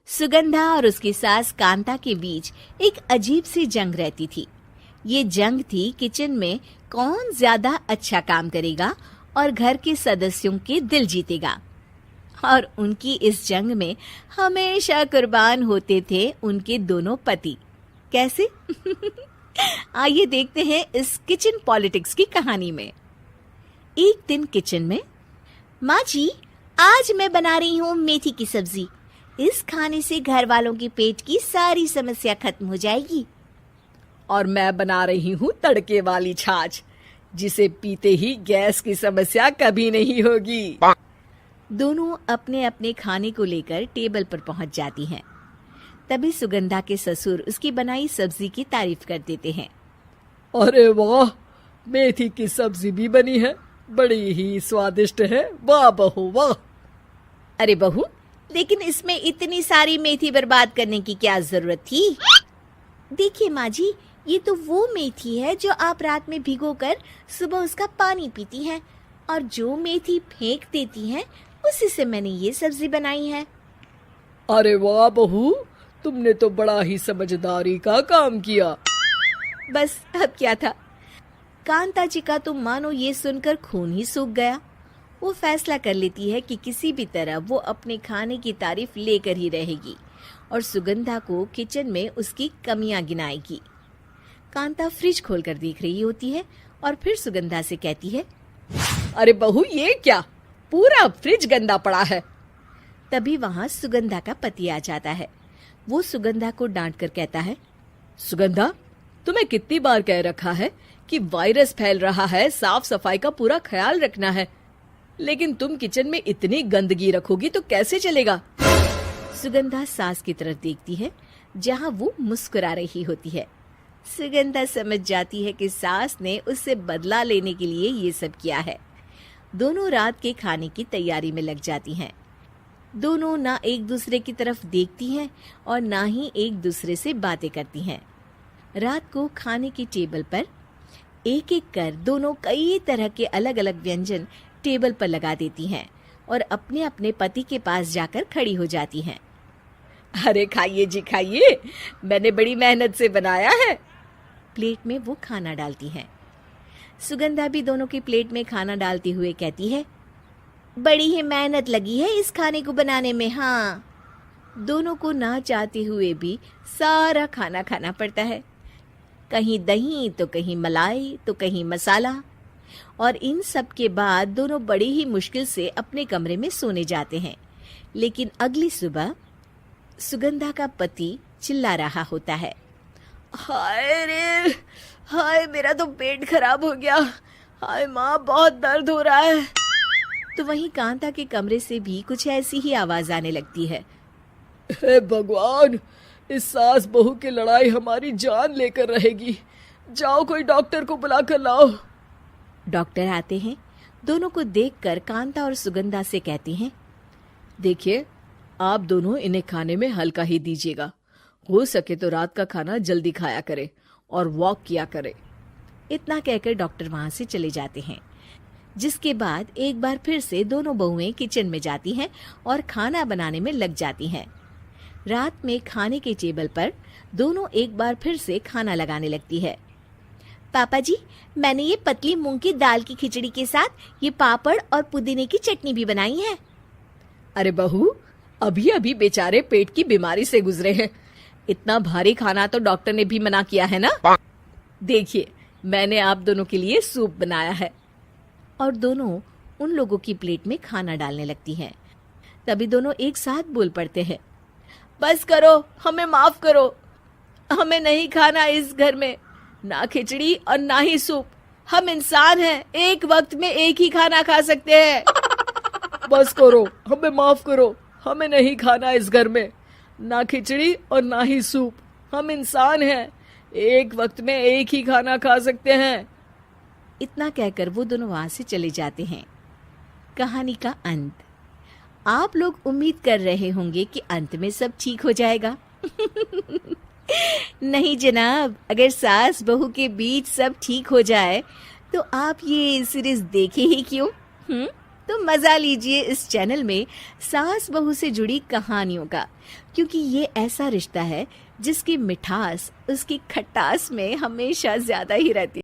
सुगंधा और उसकी सास कांता के बीच एक अजीब सी जंग रहती थी। ये जंग थी किचन में कौन ज्यादा अच्छा काम करेगा और घर के सदस्यों के दिल जीतेगा। और उनकी इस जंग में हमेशा कुर्बान होते थे उनके दोनों पति। कैसे? आइए देखते हैं इस किचन पॉलिटिक्स की कहानी में। एक दिन किचन में, माँ जी, आज मैं बना रही हूँ मेथी की सब्जी। इस खाने से घर वालों के पेट की सारी समस्या खत्म हो जाएगी। और मैं बना रही हूँ तड़के वाली छाछ, जिसे पीते ही गैस की समस्या कभी नहीं होगी। दोनों अपने अपने खाने को लेकर टेबल पर पहुंच जाती हैं। तभी सुगंधा के ससुर उसकी बनाई सब्जी की तारीफ कर देते हैं। अरे वाह, मेथी की सब्जी भी बनी है, बड़ी ही स्वादिष्ट है। वाह बहू वाह। अरे बहू, लेकिन इसमें इतनी सारी मेथी बर्बाद करने की क्या जरूरत थी? देखिए माँ जी, ये तो वो मेथी है जो आप रात में भिगोकर सुबह उसका पानी पीती हैं, और जो मेथी फेंक देती हैं उसी से मैंने ये सब्जी बनाई है। अरे वाह बहू, तुमने तो बड़ा ही समझदारी का काम किया। बस अब क्या था, कांता जी का तो मानो ये सुनकर खून ही सूख गया। वो फैसला कर लेती है कि किसी भी तरह वो अपने खाने की तारीफ लेकर ही रहेगी और सुगंधा को किचन में उसकी कमियां गिनाएगी। कांता फ्रिज खोलकर देख रही होती है और फिर सुगंधा से कहती है, अरे बहू, ये क्या, पूरा फ्रिज गंदा पड़ा है। तभी वहां सुगंधा का पति आ जाता है। वो सुगंधा को डांट कर कहता है, सुगंधा, तुम्हें कितनी बार कह रखा है कि वायरस फैल रहा है, साफ सफाई का पूरा ख्याल रखना है, लेकिन तुम किचन में इतनी गंदगी रखोगी तो कैसे चलेगा। सुगंधा सास की तरफ देखती है जहां वो मुस्कुरा रही होती है। सुगंधा समझ जाती है कि सास ने उससे बदला लेने के लिए ये सब किया है। दोनों रात के खाने की तैयारी में लग जाती हैं। दोनों ना एक दूसरे की तरफ देखती हैं और ना ही एक दूसरे से बातें करती हैं। रात को खाने की टेबल पर एक एक कर दोनों कई तरह के अलग अलग व्यंजन टेबल पर लगा देती हैं और अपने अपने पति के पास जाकर खड़ी हो जाती हैं। अरे खाइए जी खाइए, मैंने बड़ी मेहनत से बनाया है। प्लेट में वो खाना डालती हैं। सुगंधा भी दोनों की प्लेट में खाना डालते हुए कहती है, बड़ी ही मेहनत लगी है इस खाने को बनाने में। हाँ, दोनों को ना चाहते हुए भी सारा खाना खाना पड़ता है। कहीं दही तो कहीं मलाई तो कहीं मसाला। और इन सब के बाद दोनों बड़ी ही मुश्किल से अपने कमरे में सोने जाते हैं। लेकिन अगली सुबह सुगंधा का पति चिल्ला रहा होता है, हाय रे, हाय मेरा तो पेट खराब हो गया, हाय माँ बहुत दर्द हो रहा है। तो वहीं कांता के कमरे से भी कुछ ऐसी ही आवाज आने लगती है। हे भगवान, इस सास बहू की लड़ाई हमारी जान लेकर रहेगी। जाओ कोई डॉक्टर को बुला कर लाओ। डॉक्टर आते हैं। दोनों को देखकर कांता और सुगंधा से कहते हैं, देखिए, आप दोनों इन्हें खाने में हल्का ही दीजिएगा। हो सके तो रात का खाना जल्दी खाया करे और वॉक किया करे। इतना कहकर डॉक्टर वहां से चले जाते हैं। जिसके बाद एक बार फिर से दोनों बहुएं किचन में जाती हैं और खाना बनाने में लग जाती हैं। रात में खाने के टेबल पर दोनों एक बार फिर से खाना लगाने लगती है। पापा जी, मैंने ये पतली मूंग की दाल की खिचड़ी के साथ ये पापड़ और पुदीने की चटनी भी बनाई है। अरे बहू, अभी अभी बेचारे पेट की बीमारी से गुजरे हैं, इतना भारी खाना तो डॉक्टर ने भी मना किया है ना। देखिए, मैंने आप दोनों के लिए सूप बनाया है। और दोनों उन लोगों की प्लेट में खाना डालने लगती हैं। तभी दोनों एक साथ बोल पड़ते हैं, बस करो, हमें माफ करो, हमें नहीं खाना इस घर में, ना खिचड़ी और ना ही सूप। हम इंसान हैं, एक वक्त में एक ही खाना खा सकते हैं। बस करो, हमें माफ करो, हमें नहीं खाना इस घर में, ना खिचड़ी और ना ही सूप। हम इंसान हैं, एक वक्त में एक ही खाना खा सकते हैं। इतना कहकर वो दोनों वहां से चले जाते हैं। कहानी का अंत। आप लोग उम्मीद कर रहे होंगे कि अंत में सब ठीक हो जाएगा। नहीं जनाब, अगर सास बहू के बीच सब ठीक हो जाए तो आप ये सीरीज देखे ही क्यों? तो मजा लीजिए इस चैनल में सास बहू से जुड़ी कहानियों का, क्योंकि ये ऐसा रिश्ता है जिसकी मिठास उसकी खटास में हमेशा ज्यादा ही रहती है।